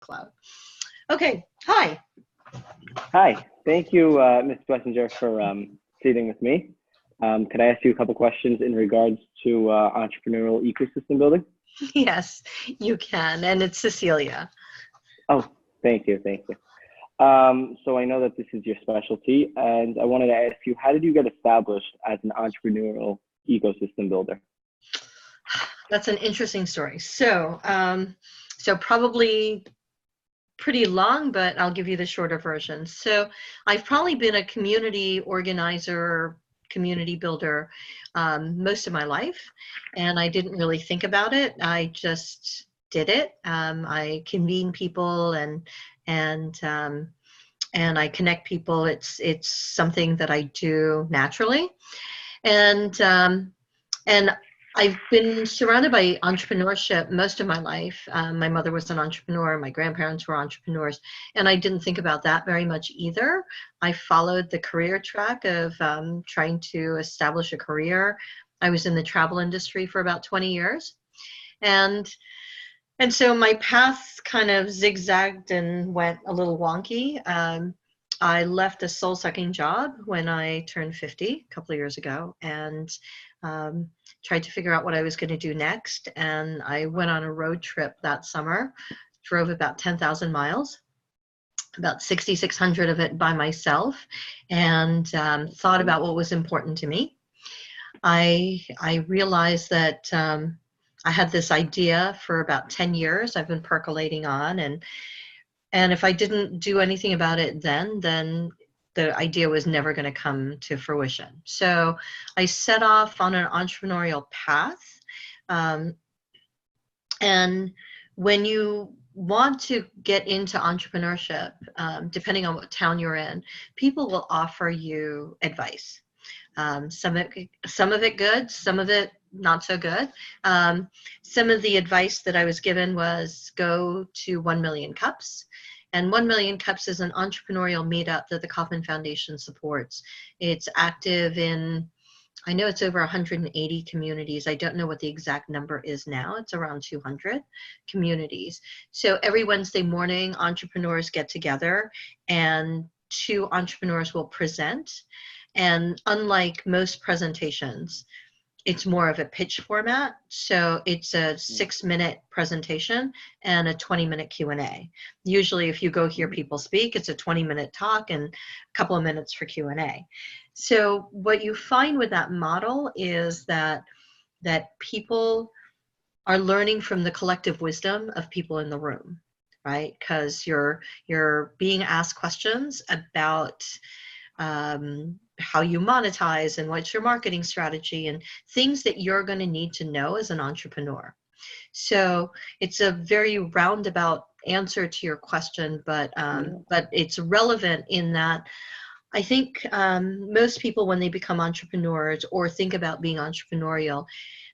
Cloud. Okay, hi. Hi, thank you, Ms. Wessinger, for sitting with me. Could I ask you a couple questions in regards to entrepreneurial ecosystem building? Yes, you can, and it's Cecilia. Oh, thank you, thank you. So I know that this is your specialty, and I wanted to ask you, how did you get established as an entrepreneurial ecosystem builder? That's an interesting story. So probably pretty long, but I'll give you the shorter version. So I've probably been a community organizer, community builder most of my life, and I didn't really think about it. I just did it. I convene people and and I connect people. It's something that I do naturally, and and I've been surrounded by entrepreneurship most of my life. My mother was an entrepreneur, my grandparents were entrepreneurs, and I didn't think about that very much either. I followed the career track of trying to establish a career. I was in the travel industry for about 20 years. And and so my path kind of zigzagged and went a little wonky. I left a soul-sucking job when I turned 50 a couple of years ago, and um, tried to figure out what I was going to do next. And I went on a road trip that summer, drove about 10,000 miles, about 6,600 of it by myself, and thought about what was important to me. I realized that I had this idea for about 10 years. I've been percolating on, and if I didn't do anything about it then the idea was never going to come to fruition. So I set off on an entrepreneurial path. Um, and when you want to get into entrepreneurship, depending on what town you're in, people will offer you advice. Some of it good, some of it not so good. Some of the advice that I was given was go to 1 Million Cups. And 1 Million Cups is an entrepreneurial meetup that the Kauffman Foundation supports. It's active in, I know it's over 180 communities. I don't know what the exact number is now. It's around 200 communities. So every Wednesday morning, entrepreneurs get together and two entrepreneurs will present. And unlike most presentations, it's more of a pitch format. So it's a 6-minute presentation and a 20-minute Q&A. Usually if you go hear people speak, it's a 20-minute talk and a couple of minutes for Q&A. So what you find with that model is that people are learning from the collective wisdom of people in the room, right? Because you're being asked questions about how you monetize and what's your marketing strategy and things that you're going to need to know as an entrepreneur. So it's a very roundabout answer to your question, but it's relevant in that I think most people, when they become entrepreneurs or think about being entrepreneurial,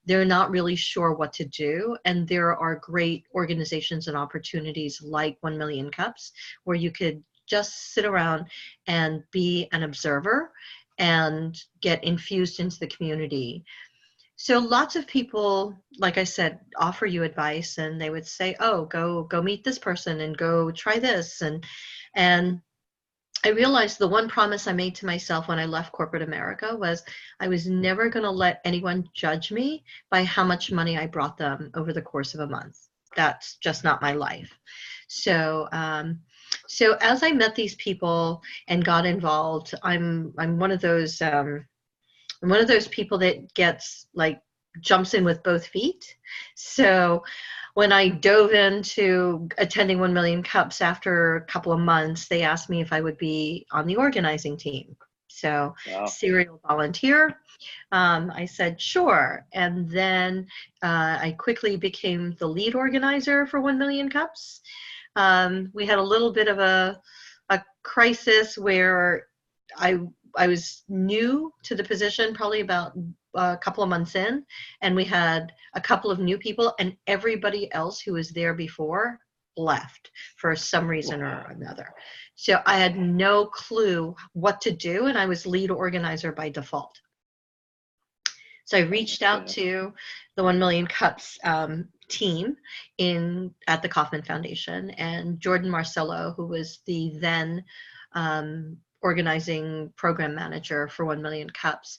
they're not really sure what to do. And there are great organizations and opportunities like 1 Million Cups, where you could just sit around and be an observer and get infused into the community. So lots of people, like I said, offer you advice, and they would say, oh, go meet this person and go try this. And I realized the one promise I made to myself when I left corporate America was I was never going to let anyone judge me by how much money I brought them over the course of a month. That's just not my life. So so as I met these people and got involved, I'm one of those people that gets like jumps in with both feet. So when I dove into attending 1 Million Cups after a couple of months, they asked me if I would be on the organizing team. So serial volunteer. I said, sure. And then I quickly became the lead organizer for 1 Million Cups. We had a little bit of a crisis where I was new to the position, probably about a couple of months in, and we had a couple of new people, and everybody else who was there before left for some reason or another. So I had no clue what to do, and I was lead organizer by default. So I reached out to the 1 Million Cups team at the Kauffman Foundation, and Jordan Marcello, who was the then organizing program manager for 1 Million Cups,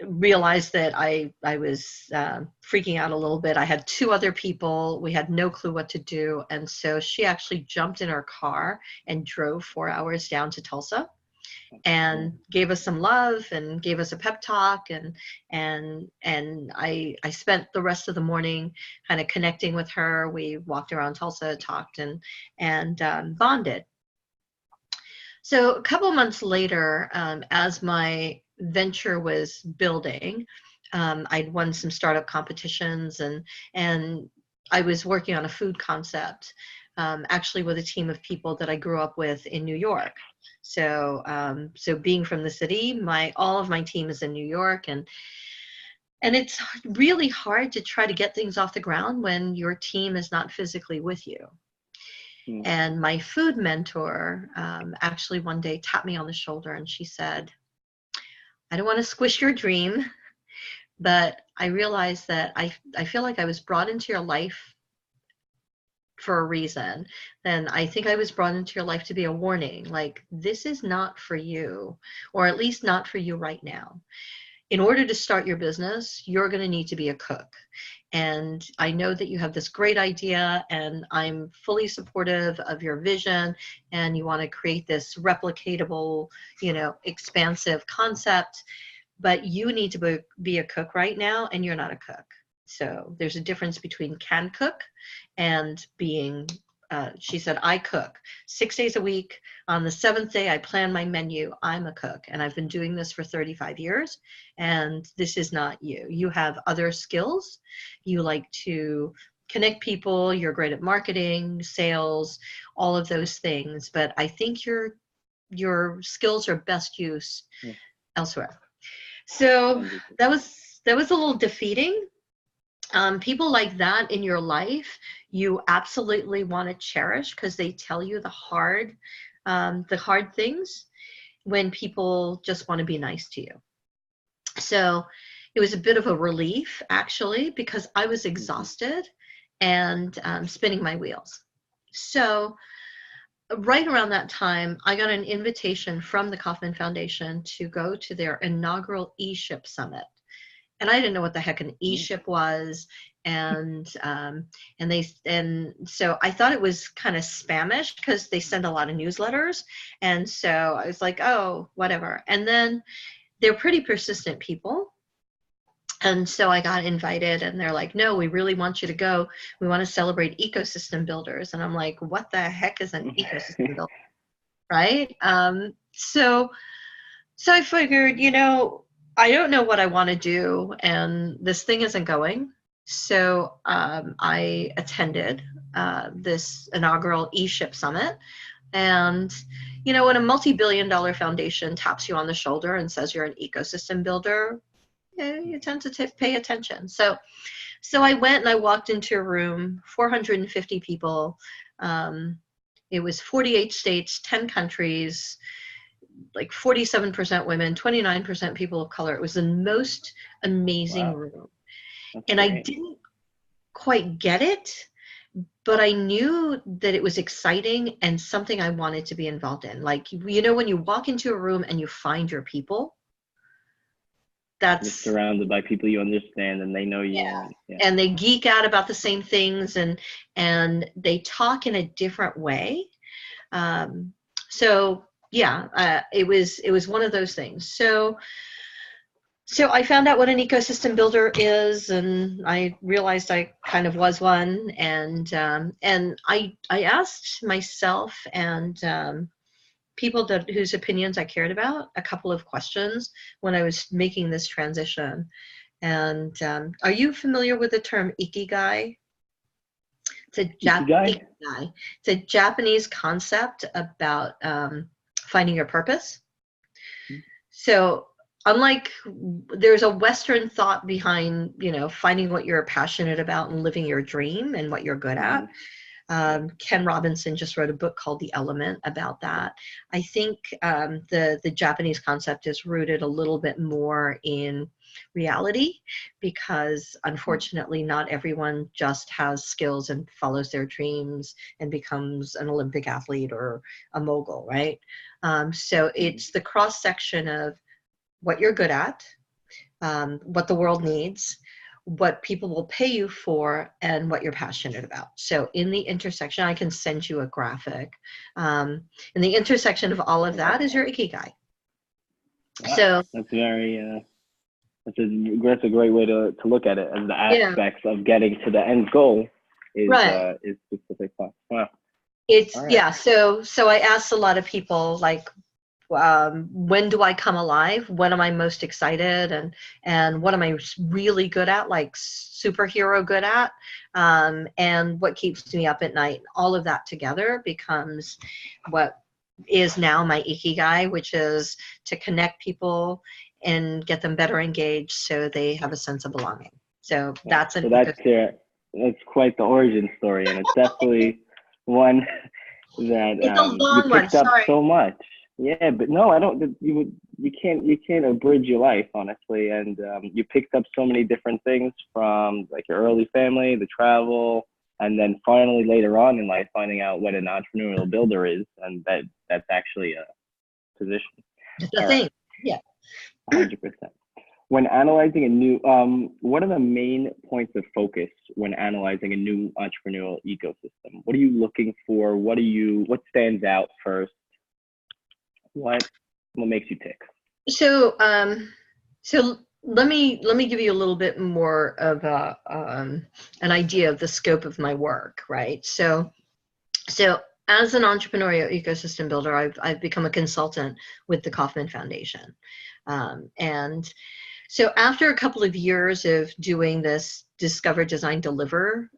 realized that I was freaking out a little bit. I had 2 other people. We had no clue what to do. And so she actually jumped in her car and drove 4 hours down to Tulsa and gave us some love and gave us a pep talk. And I spent the rest of the morning kind of connecting with her. We walked around Tulsa, talked, and bonded. So a couple months later, as my venture was building, I'd won some startup competitions, and I was working on a food concept, actually with a team of people that I grew up with in New York. So being from the city, all of my team is in New York, and it's really hard to try to get things off the ground when your team is not physically with you. And my food mentor actually one day tapped me on the shoulder and she said, I don't want to squish your dream, but I realized that I feel like I was brought into your life for a reason. Then I think I was brought into your life to be a warning, like this is not for you, or at least not for you right now. In order to start your business, you're going to need to be a cook. And I know that you have this great idea, and I'm fully supportive of your vision, and you want to create this replicatable, expansive concept, but you need to be a cook right now, and you're not a cook. So there's a difference between can cook and being, she said, I cook 6 days a week. On the 7th day, I plan my menu. I'm a cook, and I've been doing this for 35 years, and this is not you. You have other skills. You like to connect people. You're great at marketing, sales, all of those things, but I think your skills are best used elsewhere. So that was a little defeating. People like that in your life, you absolutely want to cherish because they tell you the hard things when people just want to be nice to you. So it was a bit of a relief, actually, because I was exhausted and spinning my wheels. So right around that time, I got an invitation from the Kauffman Foundation to go to their inaugural eShip Summit. And I didn't know what the heck an eShip was, and so I thought it was kind of spamish because they send a lot of newsletters, and so I was like, oh, whatever. And then they're pretty persistent people, and so I got invited, and they're like, no, we really want you to go. We want to celebrate ecosystem builders, and I'm like, what the heck is an ecosystem builder, right? So I figured, I don't know what I want to do, and this thing isn't going. So I attended this inaugural eShip Summit. And, when a multi-billion-dollar foundation taps you on the shoulder and says you're an ecosystem builder, you tend to pay attention. So I went and I walked into a room, 450 people. It was 48 states, 10 countries, like 47% women, 29% people of color. It was the most amazing room. And I didn't quite get it, but I knew that it was exciting and something I wanted to be involved in. Like, when you walk into a room and you find your people, you're surrounded by people you understand and they know you. Yeah. And they geek out about the same things, and they talk in a different way. It was one of those things. So I found out what an ecosystem builder is, and I realized I kind of was one. And I asked myself and people whose opinions I cared about a couple of questions when I was making this transition. And are you familiar with the term ikigai? It's a Ikigai. It's a Japanese concept about finding your purpose. So unlike, there's a Western thought behind, finding what you're passionate about and living your dream and what you're good at. Ken Robinson just wrote a book called The Element about that. I think the Japanese concept is rooted a little bit more in reality, because unfortunately not everyone just has skills and follows their dreams and becomes an Olympic athlete or a mogul, right? So it's the cross section of what you're good at, what the world needs, what people will pay you for, and what you're passionate about. So in the intersection, I can send you a graphic. In the intersection of all of that is your ikigai. Wow, So that's very, that's a great way to look at it, and the aspects of getting to the end goal is right. is specific. Wow. It's, All right. yeah. So I asked a lot of people, like, when do I come alive? When am I most excited? And what am I really good at, like superhero good at? And what keeps me up at night? All of that together becomes what is now my ikigai, which is to connect people and get them better engaged so they have a sense of belonging. So that's an that's quite the origin story, and it's definitely one that it's a you long one. picked up Sorry. so much. Yeah, but no, I don't. You can't abridge your life, honestly. And you picked up so many different things, from like your early family, the travel, and then finally later on in life finding out what an entrepreneurial builder is, and that's actually a position. It's a All thing. right, Yeah. 100%. When analyzing a new, what are the main points of focus when analyzing a new entrepreneurial ecosystem? What are you looking for? What stands out first? What makes you tick? So, so let me give you a little bit more of an idea of the scope of my work, right? So as an entrepreneurial ecosystem builder, I've become a consultant with the Kauffman Foundation, and so after a couple of years of doing this Discover, Design, Deliver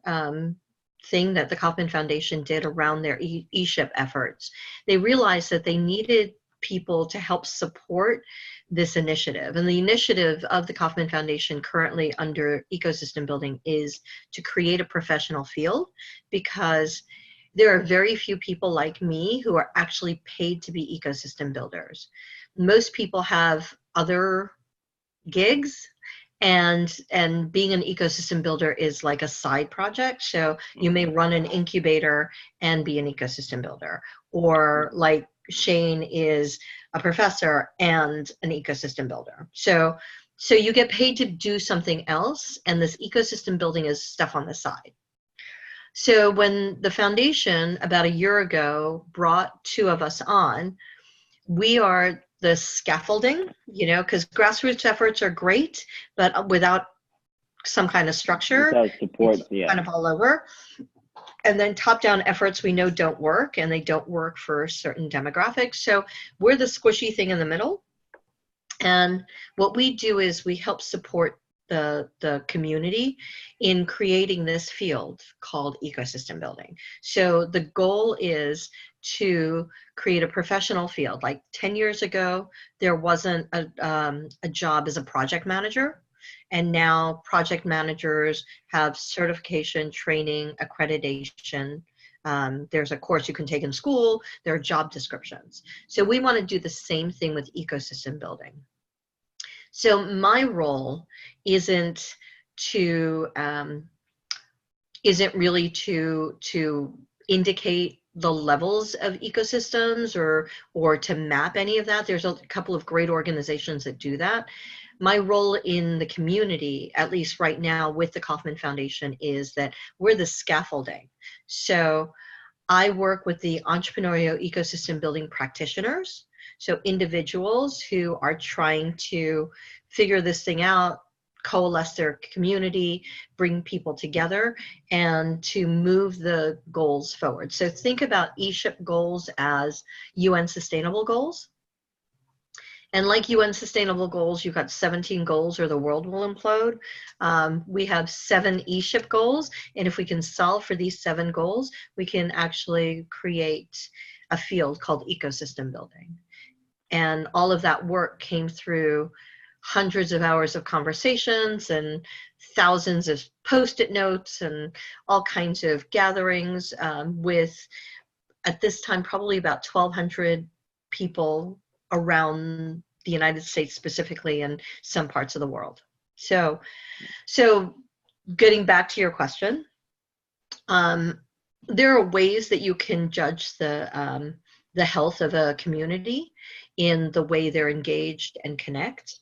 thing that the Kauffman Foundation did around their e-ship efforts, they realized that they needed people to help support this initiative. And the initiative of the Kauffman Foundation currently under ecosystem building is to create a professional field, because there are very few people like me who are actually paid to be ecosystem builders. Most people have other gigs, and being an ecosystem builder is like a side project. So you may run an incubator and be an ecosystem builder, or like Shane is a professor and an ecosystem builder. So you get paid to do something else, and this ecosystem building is stuff on the side. So when the foundation about a year ago brought two of us on, we are the scaffolding, because grassroots efforts are great, but without some kind of structure, without support, it's kind of all over. And then top-down efforts we know don't work, and they don't work for certain demographics. So we're the squishy thing in the middle. And what we do is we help support the community in creating this field called ecosystem building. So the goal is to create a professional field. Like 10 years ago, there wasn't a job as a project manager. And now project managers have certification, training, accreditation. There's a course you can take in school. There are job descriptions. So we want to do the same thing with ecosystem building. So my role isn't really to indicate the levels of ecosystems or to map any of that. There's a couple of great organizations that do that. My role in the community, at least right now with the Kauffman Foundation, is that we're the scaffolding. So I work with the entrepreneurial ecosystem building practitioners, so individuals who are trying to figure this thing out, coalesce their community, bring people together, and to move the goals forward. So think about e-ship goals as UN sustainable goals. And like UN sustainable goals, you've got 17 goals or the world will implode. We have 7 e-ship goals. And if we can solve for these 7 goals, we can actually create a field called ecosystem building. And all of that work came through hundreds of hours of conversations and thousands of Post-it notes and all kinds of gatherings with, at this time, probably about 1,200 people around the United States specifically, and some parts of the world. So getting back to your question, there are ways that you can judge the health of a community in the way they're engaged and connect.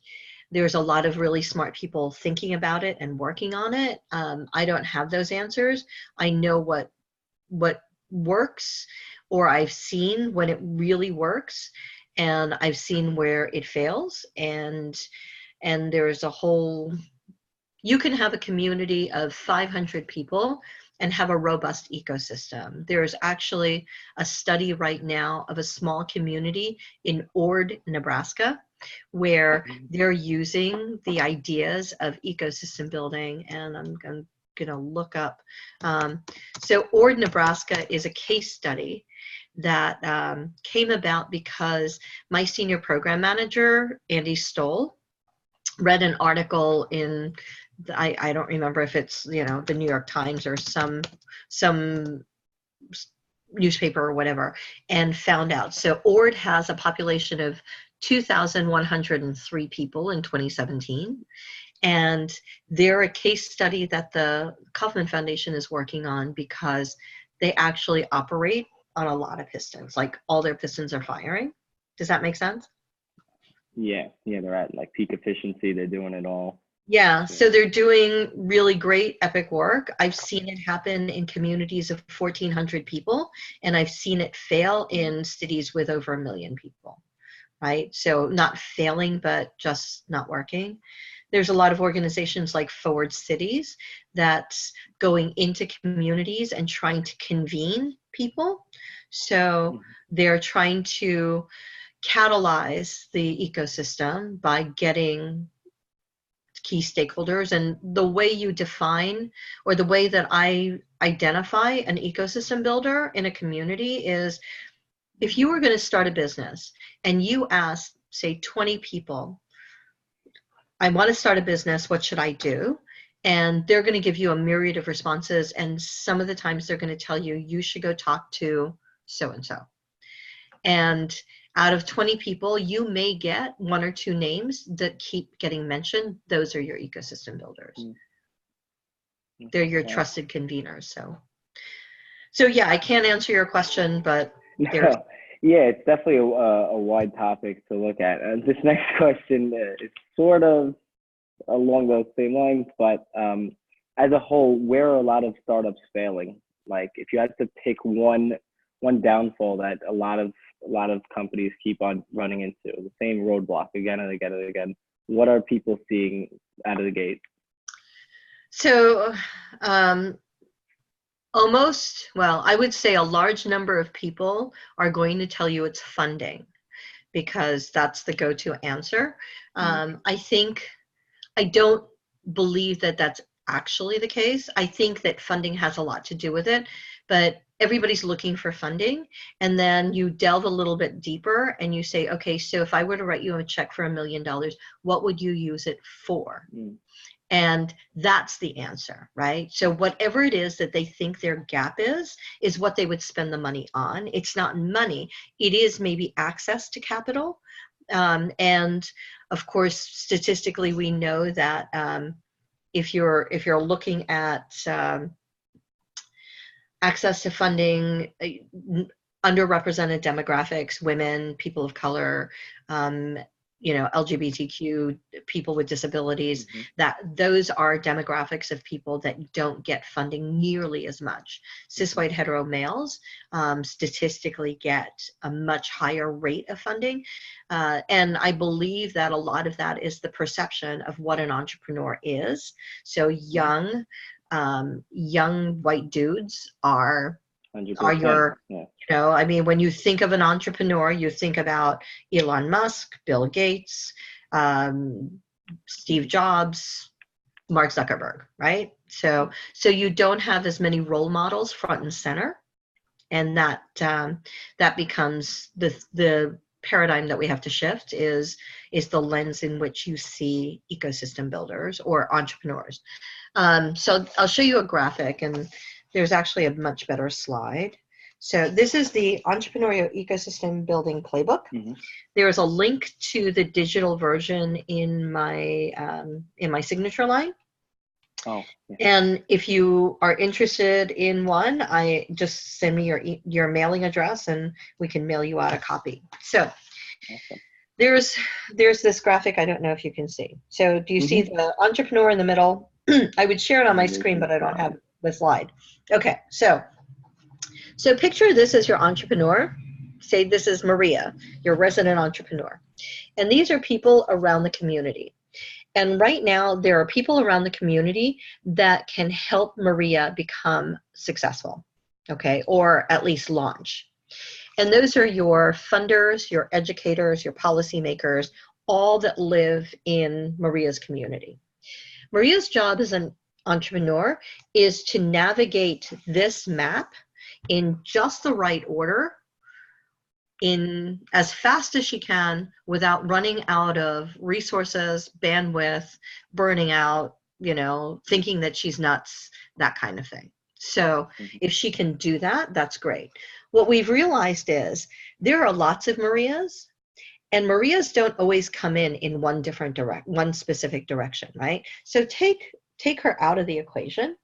There's a lot of really smart people thinking about it and working on it. I don't have those answers. I know what works, or I've seen when it really works, and I've seen where it fails. And there's a whole, you can have a community of 500 people and have a robust ecosystem. There's actually a study right now of a small community in Ord, Nebraska, where they're using the ideas of ecosystem building. And I'm going to look up. So Ord, Nebraska is a case study that came about because my senior program manager, Andy Stoll, read an article in, I don't remember if it's, the New York Times or some newspaper or whatever, and found out. So Ord has a population of 2,103 people in 2017. And they're a case study that the Kaufman Foundation is working on, because they actually operate on a lot of pistons. Like, all their pistons are firing. Does that make sense? Yeah, they're at like peak efficiency. They're doing it all. Yeah, so they're doing really great, epic work. I've seen it happen in communities of 1,400 people, and I've seen it fail in cities with over 1 million people, right? So not failing, but just not working. There's a lot of organizations like Forward Cities that's going into communities and trying to convene people. So they're trying to catalyze the ecosystem by getting key stakeholders. And the way you define, or the way that I identify an ecosystem builder in a community, is if you were going to start a business and you ask, say, 20 people, I want to start a business, what should I do? And they're going to give you a myriad of responses. And some of the times they're going to tell you, you should go talk to so-and-so. And out of 20 people, you may get 1 or 2 names that keep getting mentioned. Those are your ecosystem builders. They're your trusted conveners. So yeah, I can't answer your question, but there's... Yeah, it's definitely a wide topic to look at. This next question is sort of along those same lines, but as a whole, where are a lot of startups failing? Like, if you had to pick one downfall that a lot of companies keep on running into, the same roadblock again and again and again, what are people seeing out of the gate? So I would say a large number of people are going to tell you it's funding, because that's the go-to answer. I don't believe that that's actually the case. I think that funding has a lot to do with it, but everybody's looking for funding. And then you delve a little bit deeper and you say, okay, so if I were to write you a check for $1 million, what would you use it for? And that's the answer, right? So whatever it is that they think their gap is what they would spend the money on. It's not money. It is maybe access to capital. And of course, statistically, we know that if you're looking at access to funding, underrepresented demographics, women, people of color, LGBTQ, people with disabilities, that those are demographics of people that don't get funding nearly as much. Cis white hetero males statistically get a much higher rate of funding. And I believe that a lot of that is the perception of what an entrepreneur is. So young white dudes are 100%. your, when you think of an entrepreneur, you think about Elon Musk, Bill Gates, Steve Jobs, Mark Zuckerberg, right? So you don't have as many role models front and center, and that becomes the paradigm that we have to shift is the lens in which you see ecosystem builders or entrepreneurs. So I'll show you a graphic, and there's actually a much better slide. So this is the entrepreneurial ecosystem building playbook. There is a link to the digital version in my signature line. Oh, yeah. And if you are interested in one, I just send me your mailing address and we can mail you out a copy. So Awesome. there's this graphic. I don't know if you can see. So do you see the entrepreneur in the middle? I would share it on my screen, but I don't have the slide. Okay, so picture this as your entrepreneur. Say this is Maria, your resident entrepreneur. And these are people around the community. And right now, there are people around the community that can help Maria become successful, okay, or at least launch. And those are your funders, your educators, your policymakers, all that live in Maria's community. Maria's job as an entrepreneur is to navigate this map in just the right order, in as fast as she can without running out of resources, bandwidth, burning out, thinking that she's nuts, that kind of thing. So if she can do that, that's great. What we've realized is there are lots of Marias, and Marias don't always come in one specific direction, right? So take her out of the equation.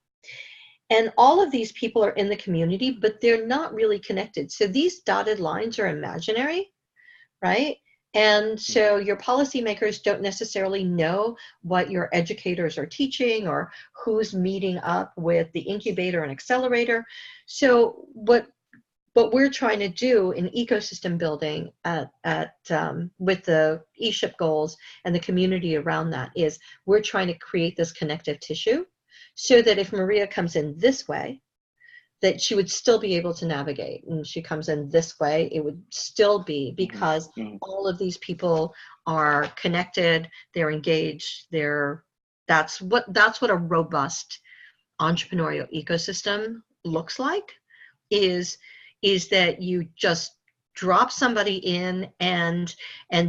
And all of these people are in the community, but they're not really connected. So these dotted lines are imaginary, right? And so your policymakers don't necessarily know what your educators are teaching or who's meeting up with the incubator and accelerator. So what we're trying to do in ecosystem building with the eShip goals and the community around that is we're trying to create this connective tissue, so that if Maria comes in this way, that she would still be able to navigate. And she comes in this way, it would still be, because all of these people are connected, they're engaged, that's what a robust entrepreneurial ecosystem looks like, is that you just drop somebody in and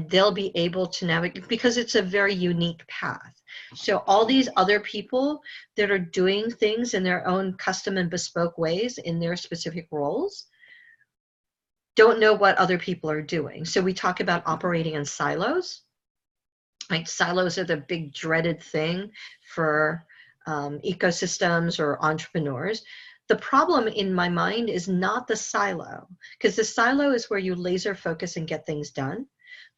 they'll be able to navigate, because it's a very unique path. So all these other people that are doing things in their own custom and bespoke ways in their specific roles don't know what other people are doing. So we talk about operating in silos, right? Silos are the big dreaded thing for ecosystems or entrepreneurs. The problem in my mind is not the silo, because the silo is where you laser focus and get things done.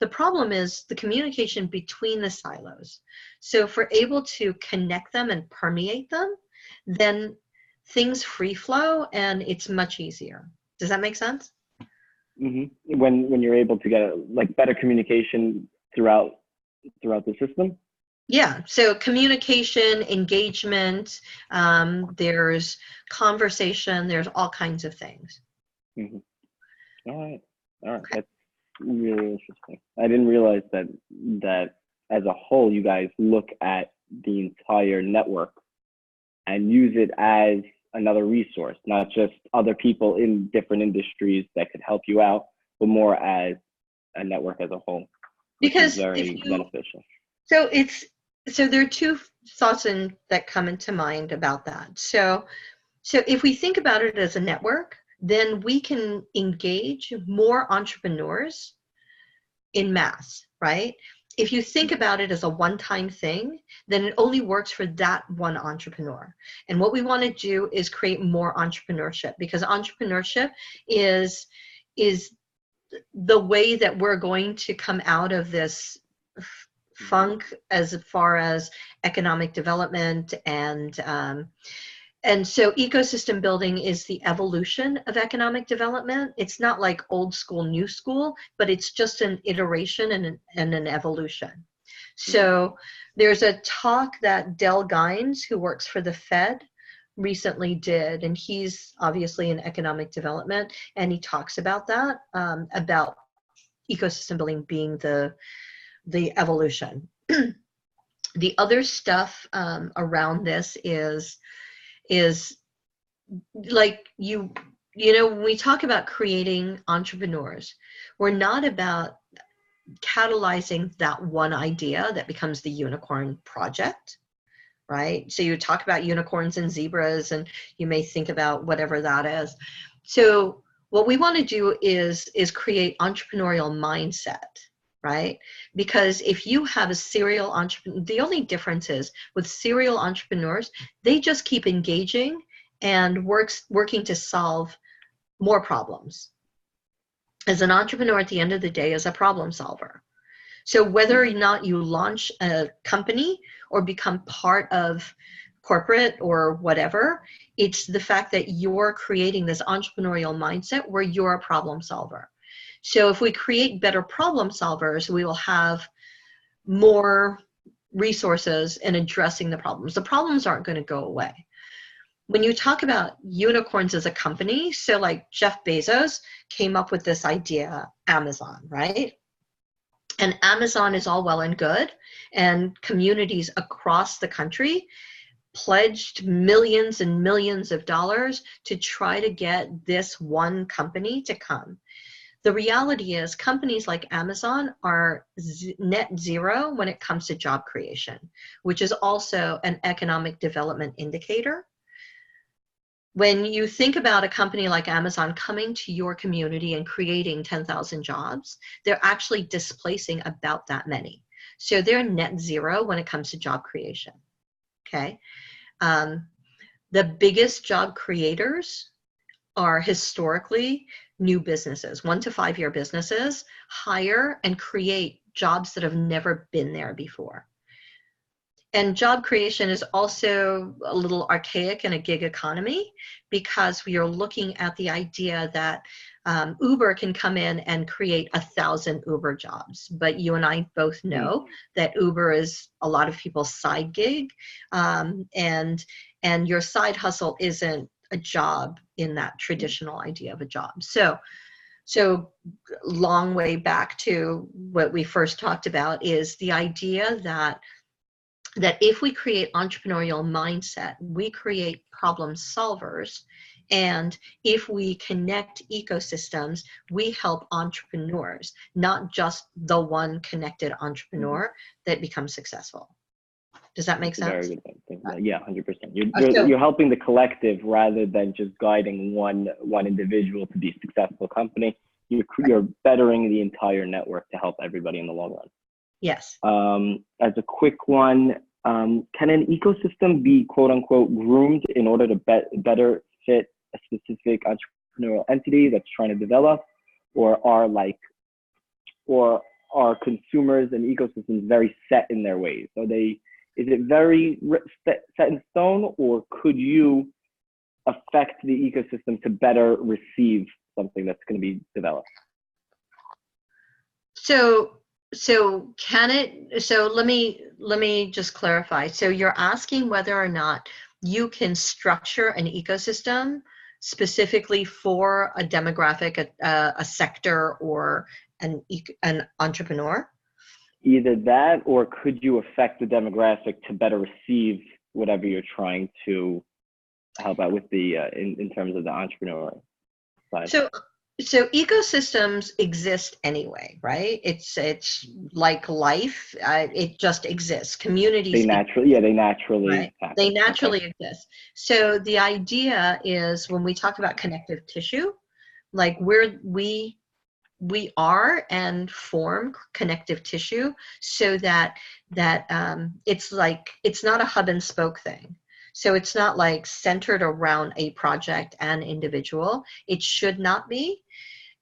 The problem is the communication between the silos. So if we're able to connect them and permeate them, then things free flow and it's much easier. Does that make sense? When you're able to get better communication throughout the system. Yeah, so communication, engagement, there's conversation, there's all kinds of things. All right. That's really interesting. I didn't realize that as a whole, you guys look at the entire network and use it as another resource, not just other people in different industries that could help you out, but more as a network as a whole, which is very beneficial. So there are two thoughts that come into mind about that. So if we think about it as a network, then we can engage more entrepreneurs in mass, right? If you think about it as a one-time thing, then it only works for that one entrepreneur. And what we want to do is create more entrepreneurship, because entrepreneurship is the way that we're going to come out of this funk as far as economic development. And so ecosystem building is the evolution of economic development. It's not like old school, new school, but it's just an iteration and an evolution. So there's a talk that Del Gines, who works for the Fed, recently did, and he's obviously in economic development, and he talks about that, about ecosystem building being the evolution. The other stuff around this is like, when we talk about creating entrepreneurs, we're not about catalyzing that one idea that becomes the unicorn project, right? So you talk about unicorns and zebras, and you may think about whatever that is. So what we want to do is create entrepreneurial mindset, right? Because if you have a serial entrepreneur, the only difference is with serial entrepreneurs, they just keep engaging and working to solve more problems. As an entrepreneur, at the end of the day, is a problem solver. So whether or not you launch a company or become part of corporate or whatever, it's the fact that you're creating this entrepreneurial mindset where you're a problem solver. So if we create better problem solvers, we will have more resources in addressing the problems. The problems aren't going to go away. When you talk about unicorns as a company, so like Jeff Bezos came up with this idea, Amazon, right? And Amazon is all well and good, and communities across the country pledged millions and millions of dollars to try to get this one company to come. The reality is companies like Amazon are net zero when it comes to job creation, which is also an economic development indicator. When you think about a company like Amazon coming to your community and creating 10,000 jobs, they're actually displacing about that many. So they're net zero when it comes to job creation, okay? The biggest job creators are historically new businesses, 1 to 5 year businesses, hire and create jobs that have never been there before. And job creation is also a little archaic in a gig economy because we are looking at the idea that Uber can come in and create 1,000 Uber jobs. But you and I both know that Uber is a lot of people's side gig, and your side hustle isn't a job in that traditional idea of a job. So long way back to what we first talked about is the idea that if we create entrepreneurial mindset, we create problem solvers. And if we connect ecosystems, we help entrepreneurs, not just the one connected entrepreneur that becomes successful. Does that make sense? Very good thing. Yeah, 100%. You're helping the collective rather than just guiding one individual to be a successful company. You're bettering the entire network to help everybody in the long run. Yes. As a quick one, can an ecosystem be quote unquote groomed in order to better fit a specific entrepreneurial entity that's trying to develop, or are consumers and ecosystems very set in their ways? Is it very set in stone, or could you affect the ecosystem to better receive something that's going to be developed? So let me just clarify. So you're asking whether or not you can structure an ecosystem specifically for a demographic, a sector, or an entrepreneur? Either that, or could you affect the demographic to better receive whatever you're trying to help out with the in terms of the entrepreneur side? So ecosystems exist anyway, right? It's like life. It just exists. Communities. They naturally right? They naturally exist. So the idea is when we talk about connective tissue, like we are and form connective tissue so that it's not a hub and spoke thing. So it's not like centered around a project and individual. It should not be.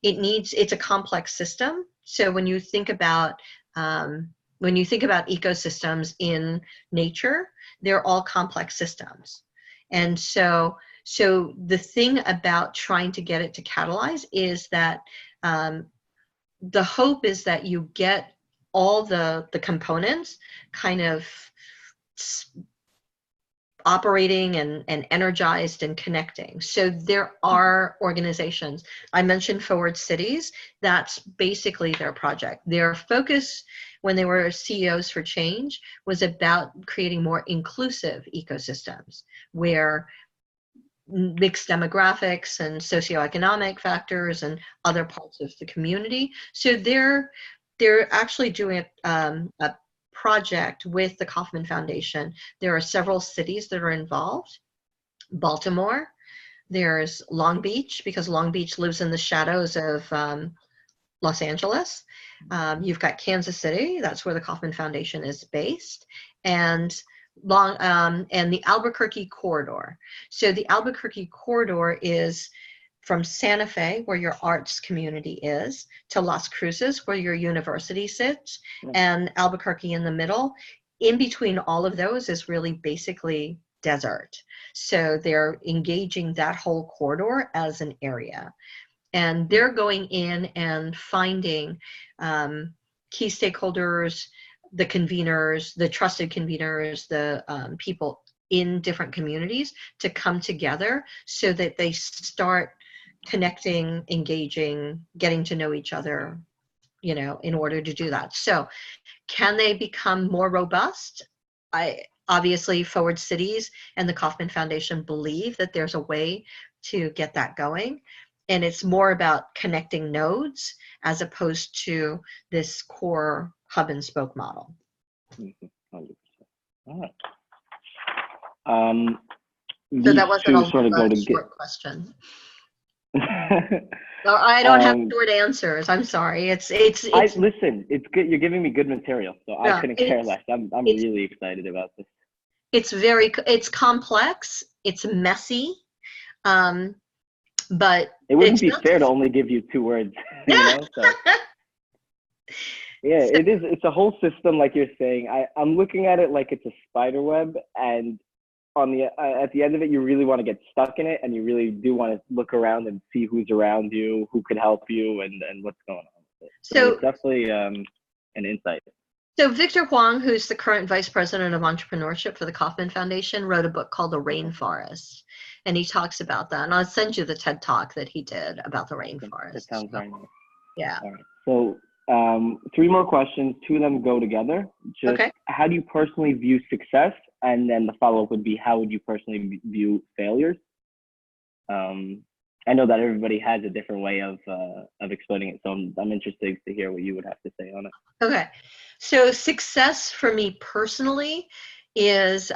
It's a complex system. So when you think about ecosystems in nature, they're all complex systems. And so the thing about trying to get it to catalyze is that the hope is that you get all the components kind of operating and energized and connecting. So there are organizations. I mentioned Forward Cities. That's basically their project. Their focus when they were CEOs for Change was about creating more inclusive ecosystems where mixed demographics and socioeconomic factors and other parts of the community. So they're they're actually doing a project with the Kauffman Foundation. There are several cities that are involved. Baltimore, there's Long Beach, because Long Beach lives in the shadows of Los Angeles. You've got Kansas City, that's where the Kauffman Foundation is based, and and the Albuquerque corridor. So the Albuquerque corridor is from Santa Fe, where your arts community is, to Las Cruces, where your university sits, and Albuquerque in the middle. In between all of those is really basically desert. So they're engaging that whole corridor as an area. And they're going in and finding key stakeholders, the conveners, the trusted conveners, the people in different communities to come together so that they start connecting, engaging, getting to know each other, you know, in order to do that. So can they become more robust? Obviously, Forward Cities and the Kauffman Foundation believe that there's a way to get that going. And it's more about connecting nodes as opposed to this core hub and spoke model. 100%. All right. So that wasn't a sort of short question. No, I don't have short answers. I'm sorry. Listen, it's good. You're giving me good material, so I couldn't care less. I'm really excited about this. It's complex. It's messy. But it wouldn't be fair to only give you 2 words, you know? So, yeah, it is. It's a whole system, like you're saying. I'm looking at it like it's a spider web, and at the end of it, you really want to get stuck in it, and you really do want to look around and see who's around you, who could help you, and what's going on with it. So it's definitely an insight. So Victor Huang, who's the current vice president of entrepreneurship for the Kauffman Foundation, wrote a book called The Rainforest, and he talks about that. And I'll send you the TED Talk that he did about the rainforest. That sounds very nice. Yeah. All right. So 3 more questions. 2 of them go together. Just okay. How do you personally view success? And then the follow-up would be, how would you personally view failures? I know that everybody has a different way of explaining it, so I'm interested to hear what you would have to say on it. Okay, so success for me personally is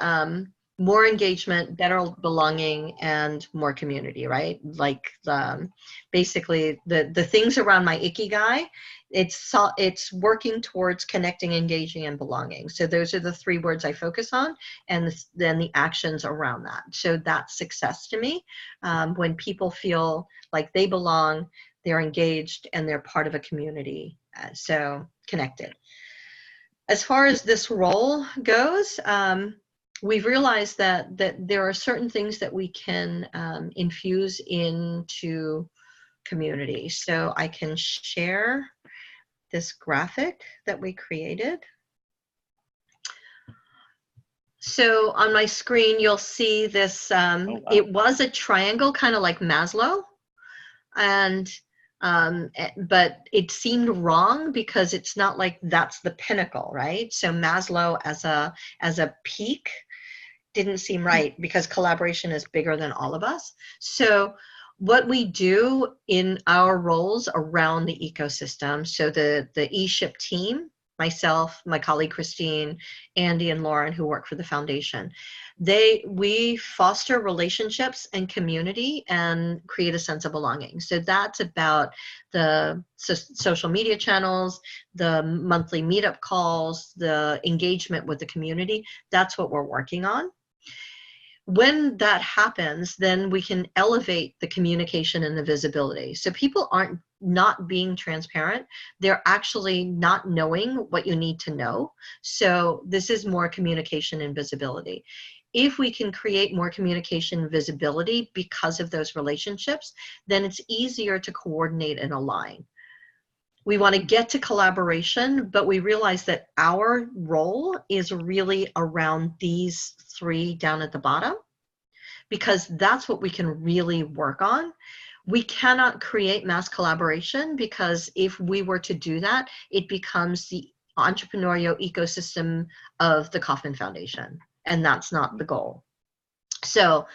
more engagement, better belonging, and more community, right? Like basically the things around my ikigai, it's working towards connecting, engaging, and belonging. So those are the 3 words I focus on, and then the actions around that. So that's success to me, when people feel like they belong, they're engaged, and they're part of a community, so connected. As far as this role goes, we've realized that there are certain things that we can infuse into community. So I can share this graphic that we created. So on my screen, you'll see this, wow. It was a triangle, kind of like Maslow, and but it seemed wrong because it's not like that's the pinnacle, right? So Maslow as a peak didn't seem right, because collaboration is bigger than all of us. So what we do in our roles around the ecosystem, so the eShip team, myself, my colleague Christine, Andy, and Lauren, who work for the foundation, we foster relationships and community and create a sense of belonging. So that's about the social media channels, the monthly meetup calls, the engagement with the community. That's what we're working on. When that happens, then we can elevate the communication and the visibility. So people aren't not being transparent. They're actually not knowing what you need to know. So this is more communication and visibility. If we can create more communication and visibility because of those relationships, then it's easier to coordinate and align. We want to get to collaboration, but we realize that our role is really around these 3 down at the bottom, because that's what we can really work on. We cannot create mass collaboration, because if we were to do that, it becomes the entrepreneurial ecosystem of the Kauffman Foundation, and that's not the goal. So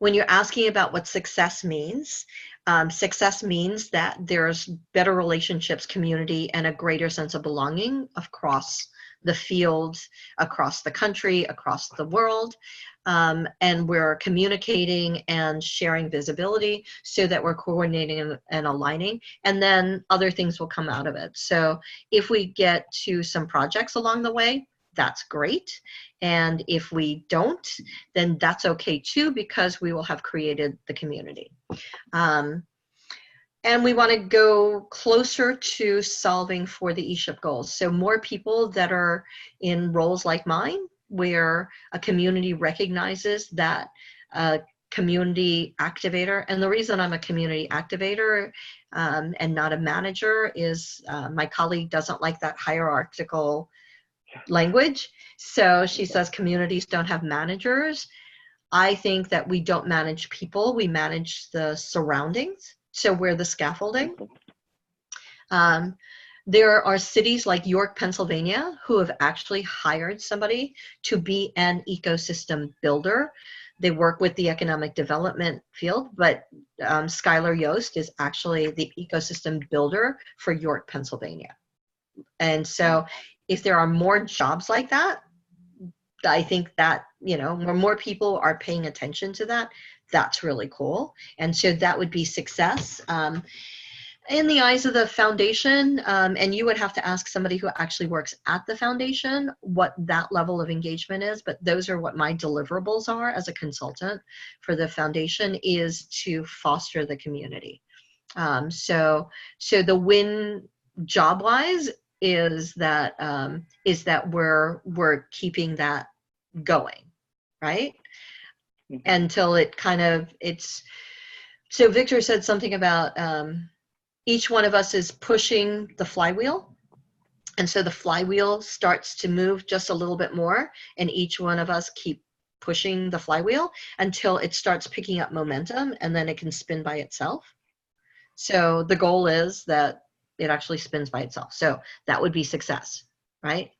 when you're asking about what success means that there's better relationships, community, and a greater sense of belonging across the field, across the country, across the world. And we're communicating and sharing visibility so that we're coordinating and aligning, and then other things will come out of it. So if we get to some projects along the way, that's great. And if we don't, then that's okay too, because we will have created the community. And we want to go closer to solving for the eShip goals. So more people that are in roles like mine, where a community recognizes that a community activator, and the reason I'm a community activator and not a manager is my colleague doesn't like that hierarchical language. So she says communities don't have managers. I think that we don't manage people, we manage the surroundings. So we're the scaffolding. There are cities like York, Pennsylvania, who have actually hired somebody to be an ecosystem builder. They work with the economic development field, but Skylar Yost is actually the ecosystem builder for York, Pennsylvania. And so if there are more jobs like that, I think that, you know, more people are paying attention to that, that's really cool. And so that would be success. In the eyes of the foundation, and you would have to ask somebody who actually works at the foundation what that level of engagement is, but those are what my deliverables are as a consultant for the foundation, is to foster the community. So the win job-wise is that we're keeping that going, right? Until it kind of, so Victor said something about each one of us is pushing the flywheel. And so the flywheel starts to move just a little bit more, and each one of us keep pushing the flywheel until it starts picking up momentum, and then it can spin by itself. So the goal is that it actually spins by itself. So that would be success, right?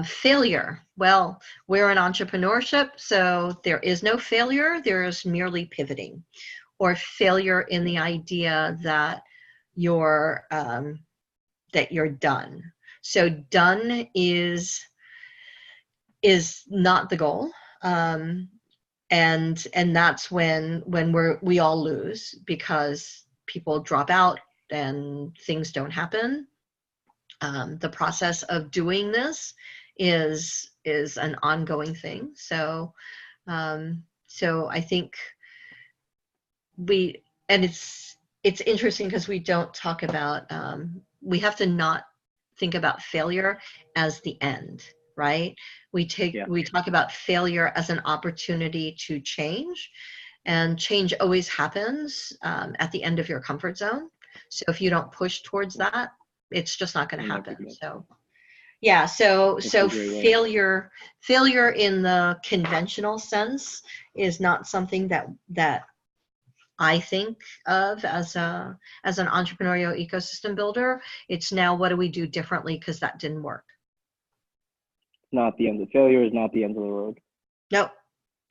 Failure. Well, we're in entrepreneurship, so there is no failure. There is merely pivoting, or failure in the idea that you're done. So done is not the goal, and that's when we all lose, because people drop out and things don't happen. The process of doing this is an ongoing thing. So I think it's interesting because we don't talk about, we have to not think about failure as the end, right? We talk about failure as an opportunity to change, and change always happens at the end of your comfort zone. So if you don't push towards that, it's just not going to happen. So yeah, so failure in the conventional sense is not something that I think of as an entrepreneurial ecosystem builder. It's now, what do we do differently because that didn't work? Not the end of failure is not the end of the road. No,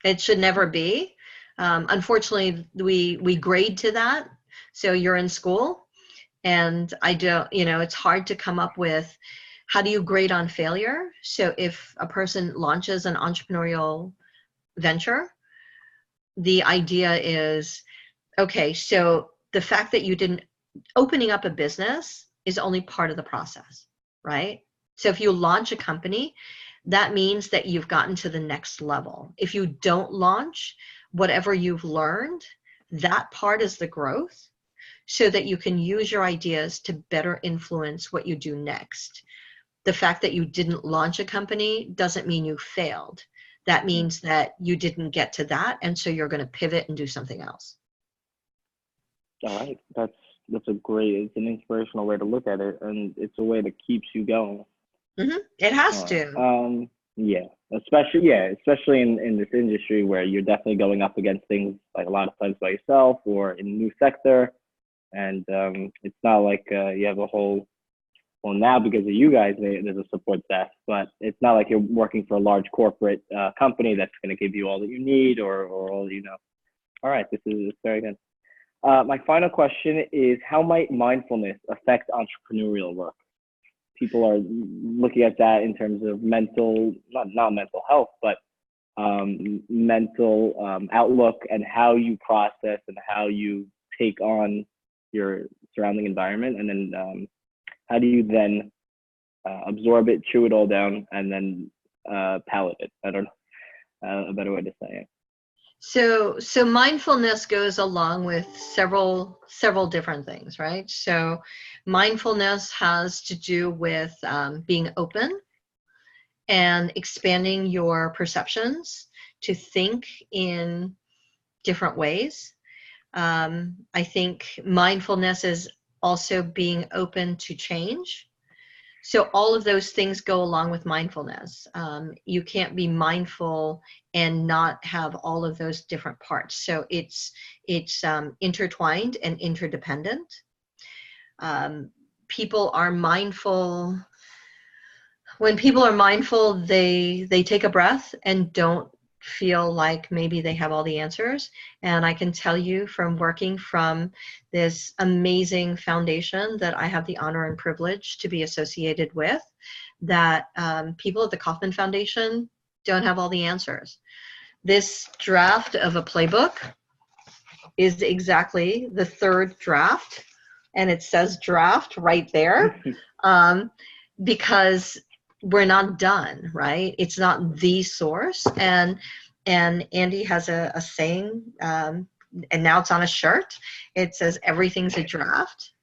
it should never be. Unfortunately, we grade to that. So you're in school, and it's hard to come up with, how do you grade on failure? So if a person launches an entrepreneurial venture, the idea is, okay, so the fact that opening up a business is only part of the process, right? So if you launch a company, that means that you've gotten to the next level. If you don't launch, whatever you've learned, that part is the growth, so that you can use your ideas to better influence what you do next. The fact that you didn't launch a company doesn't mean you failed. That means that you didn't get to that, and so you're going to pivot and do something else. All right, that's it's an inspirational way to look at it, and it's a way that keeps you going. Mm-hmm. It has to. Especially in this industry where you're definitely going up against things like a lot of times by yourself or in a new sector, and it's not like you have a whole. Well, now because of you guys, there's a support staff, but it's not like you're working for a large corporate company that's going to give you all that you need or all All right, this is very good. My final question is, how might mindfulness affect entrepreneurial work? People are looking at that in terms of mental, not mental health, but mental outlook and how you process and how you take on your surrounding environment, and then how do you then absorb it, chew it all down, and then palate it. I don't know a better way to say it. So mindfulness goes along with several different things, right? So mindfulness has to do with being open and expanding your perceptions to think in different ways. I think mindfulness is also being open to change. So all of those things go along with mindfulness. You can't be mindful and not have all of those different parts. So it's intertwined and interdependent. People are mindful. When people are mindful, they take a breath and don't feel like maybe they have all the answers. And I can tell you from working from this amazing foundation that I have the honor and privilege to be associated with, that people at the Kauffman Foundation don't have all the answers. This draft of a playbook is exactly the third draft, and it says draft right there, because we're not done, right? It's not the source. And Andy has a saying, and now it's on a shirt. It says everything's a draft.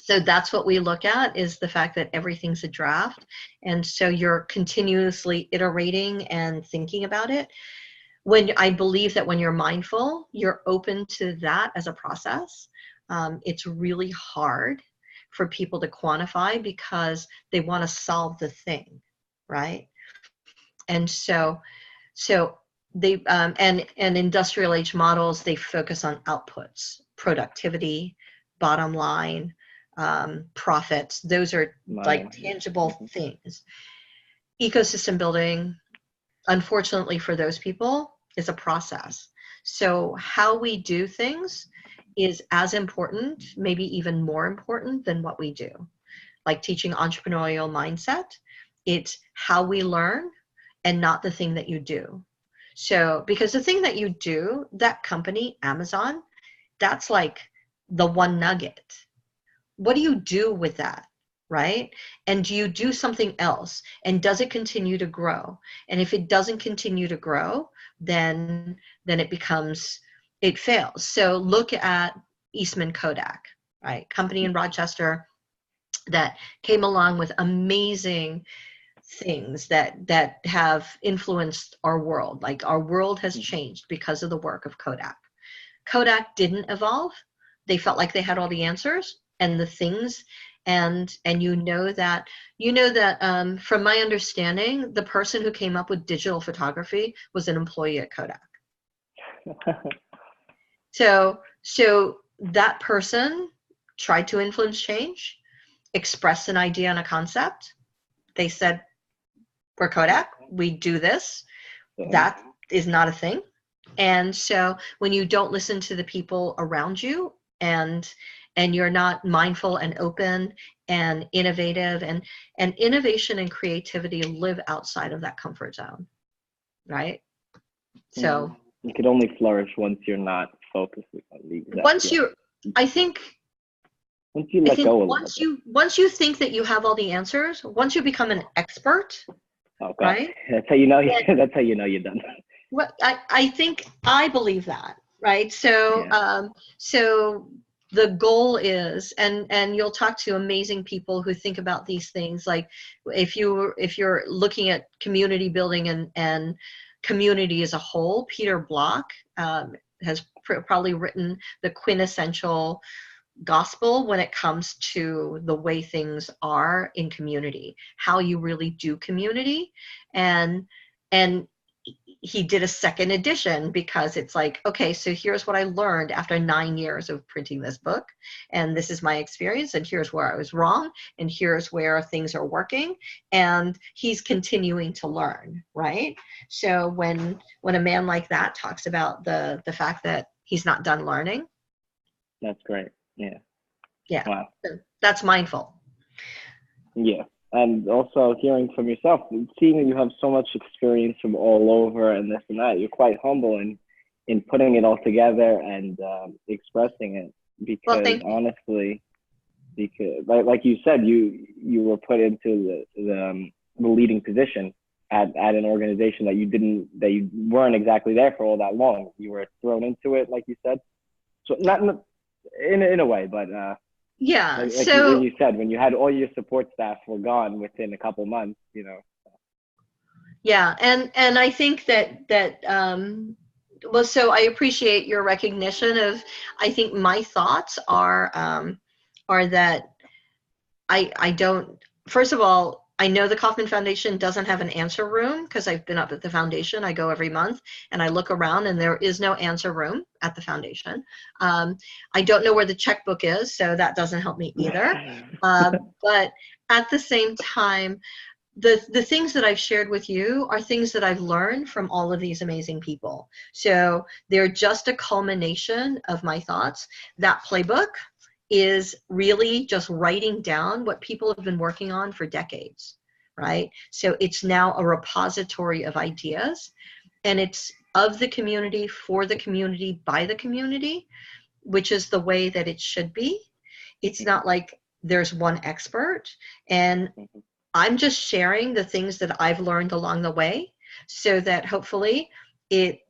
So that's what we look at, is the fact that everything's a draft. And so you're continuously iterating and thinking about it. I believe that when you're mindful, you're open to that as a process. It's really hard for people to quantify because they want to solve the thing, right? And so they and industrial age models, they focus on outputs, productivity, bottom line, profits. Those are like tangible things. Ecosystem building, unfortunately for those people, is a process. So how we do things is as important, maybe even more important than what we do. Like teaching entrepreneurial mindset, it's how we learn and not the thing that you do. So, because the thing that you do, that company, Amazon, that's like the one nugget. What do you do with that, right? And do you do something else? And does it continue to grow? And if it doesn't continue to grow, then it fails. So look at Eastman Kodak, right? Company in Rochester that came along with amazing things that have influenced our world. Like our world has changed because of the work of Kodak. Kodak didn't evolve. They felt like they had all the answers and the things. And you know that from my understanding, the person who came up with digital photography was an employee at Kodak. So that person tried to influence change, express an idea and a concept. They said, we're Kodak, we do this. That is not a thing. And so when you don't listen to the people around you, and you're not mindful and open and innovative, and innovation and creativity live outside of that comfort zone, right? So you could only flourish once you're not focusing on the exact. Once you let go once you think that you have all the answers, once you become an expert, right? That's how you know. That's how you know you're done. What I believe that, right? So so the goal is, and you'll talk to amazing people who think about these things. Like if you're looking at community building and community as a whole, Peter Block has probably written the quintessential gospel when it comes to the way things are in community, how you really do community. And he did a second edition because it's like, okay, so here's what I learned after 9 years of printing this book, and this is my experience, and here's where I was wrong, and here's where things are working, and he's continuing to learn, right? So when a man like that talks about the fact that he's not done learning, That's great. Yeah. yeah, Wow. so that's mindful. Yeah. And also hearing from yourself, seeing that you have so much experience from all over and this and that, you're quite humble in putting it all together and expressing it. Well, Because thank you. honestly, because like you said, you were put into the leading position at an organization that you weren't exactly there for all that long. You were thrown into it, like you said. So not in a way, but Yeah, when so you said, when you had all your support staff were gone within a couple months, you know. yeah, and I think that well, so I appreciate your recognition of, I think my thoughts are that I don't, first of all, I know the Kauffman Foundation doesn't have an answer room because I've been up at the foundation. I go every month and I look around and there is no answer room at the foundation. I don't know where the checkbook is, so that doesn't help me either. But at the same time, the things that I've shared with you are things that I've learned from all of these amazing people. So they're just a culmination of my thoughts. That playbook is really just writing down what people have been working on for decades, right? So it's now a repository of ideas, and it's of the community, for the community, by the community, which is the way that it should be. It's not like there's one expert, and I'm just sharing the things that I've learned along the way so that hopefully it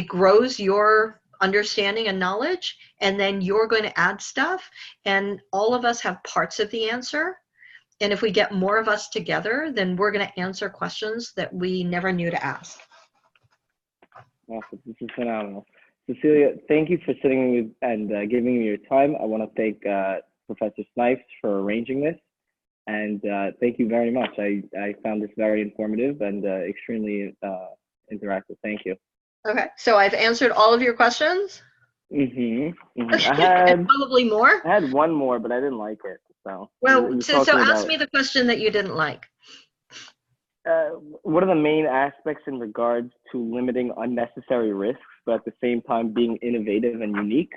grows your understanding and knowledge, and then you're going to add stuff, and all of us have parts of the answer. And if we get more of us together, then we're going to answer questions that we never knew to ask. Awesome. This is phenomenal. Cecilia, thank you for sitting with and giving me your time. I want to thank Professor Snipes for arranging this. And thank you very much. I found this very informative and extremely interactive. Thank you. Okay, so I've answered all of your questions. I And probably more. I had one more, but I didn't like it. So Well, you so talking ask about me the question that you didn't like. what are the main aspects in regards to limiting unnecessary risks, but at the same time being innovative and unique?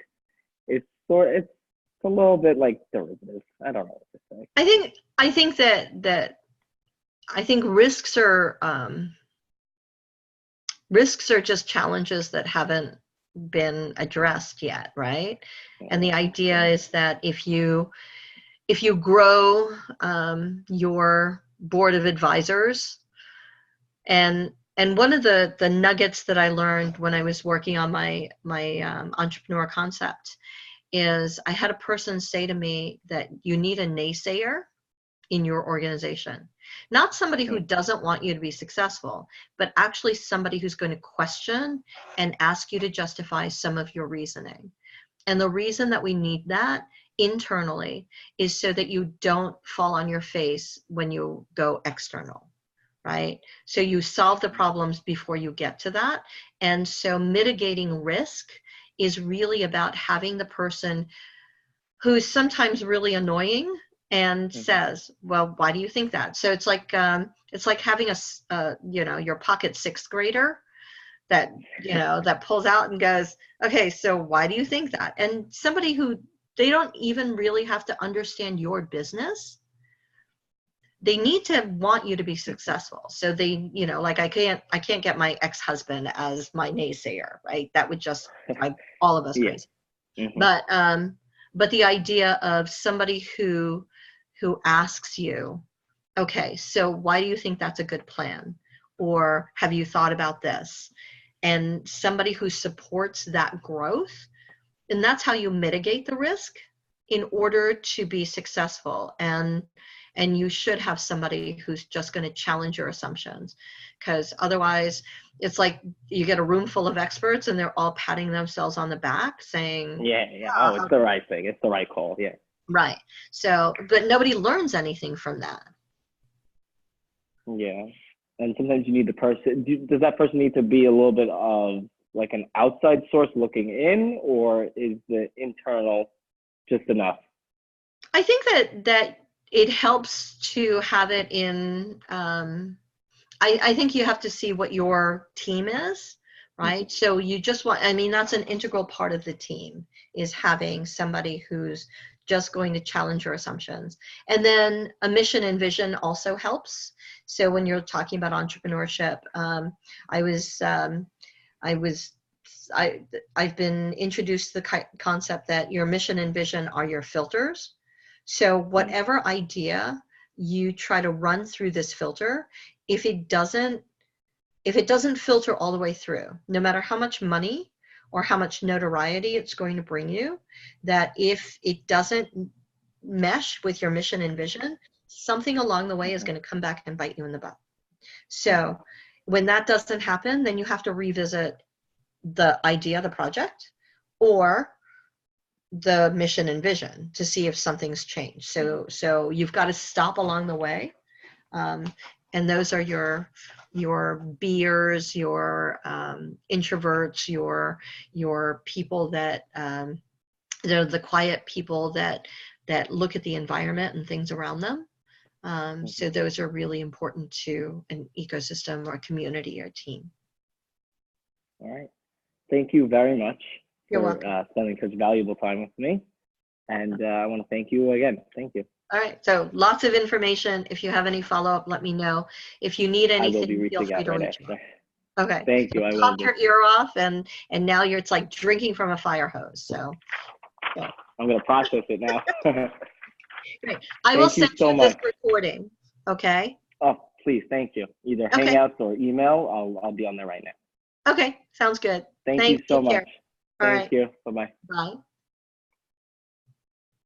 It's a little bit like derivative. I don't know what to say. I think that I think risks are just challenges that haven't been addressed yet, right? And the idea is that if you grow your board of advisors, and one of the nuggets that I learned when I was working on my entrepreneur concept is I had a person say to me that you need a naysayer in your organization. Not somebody who doesn't want you to be successful, but actually somebody who's going to question and ask you to justify some of your reasoning. And the reason that we need that internally is so that you don't fall on your face when you go external, right? So you solve the problems before you get to that. And so mitigating risk is really about having the person who's sometimes really annoying and says, well, why do you think that? So it's like having your pocket sixth grader that, that pulls out and goes, okay, so why do you think that? And somebody who, they don't even really have to understand your business. They need to want you to be successful. So they, like I can't get my ex-husband as my naysayer, right? That would just drive all of us crazy. But the idea of somebody who asks you, okay, so why do you think that's a good plan? Or have you thought about this? And somebody who supports that growth, and that's how you mitigate the risk in order to be successful. And you should have somebody who's just going to challenge your assumptions, because otherwise it's like you get a room full of experts and they're all patting themselves on the back saying, oh, it's the right thing, it's the right call. Right. So, but nobody learns anything from that. and sometimes you need the person. Does that person need to be a little bit of like an outside source looking in, or is the internal just enough? I think that it helps to have it in. I think you have to see what your team is, right? So you just want, I mean, that's an integral part of the team, is having somebody who's just going to challenge your assumptions. And then a mission and vision also helps. So when you're talking about entrepreneurship, I've been introduced to the concept that your mission and vision are your filters. So whatever idea you try to run through this filter, if it doesn't filter all the way through, no matter how much money or how much notoriety it's going to bring you, that if it doesn't mesh with your mission and vision, something along the way is going to come back and bite you in the butt. So when that doesn't happen, then you have to revisit the idea, the project, or the mission and vision to see if something's changed. So you've got to stop along the way. And those are your B'ers, your introverts, your people that they're the quiet people that look at the environment and things around them. So those are really important to an ecosystem or community or team. All right. Thank you very much You're for welcome. spending such valuable time with me. And I want to thank you again. Thank you. All right, so lots of information. If you have any follow-up, let me know. If you need I will be anything, feel reaching free out to right reach after. out. Okay. Thank you. So I will talk do. your ear off, and now it's like drinking from a fire hose. So I'm going to process it now. great. I will Thank you send so you this much. recording. Okay. Oh, please. Thank you. Either Okay. Hangouts or email. I'll be on there right now. Okay. Sounds good. Thank Thanks. you so Take care. much. All Thank right. you. Bye-bye. Bye.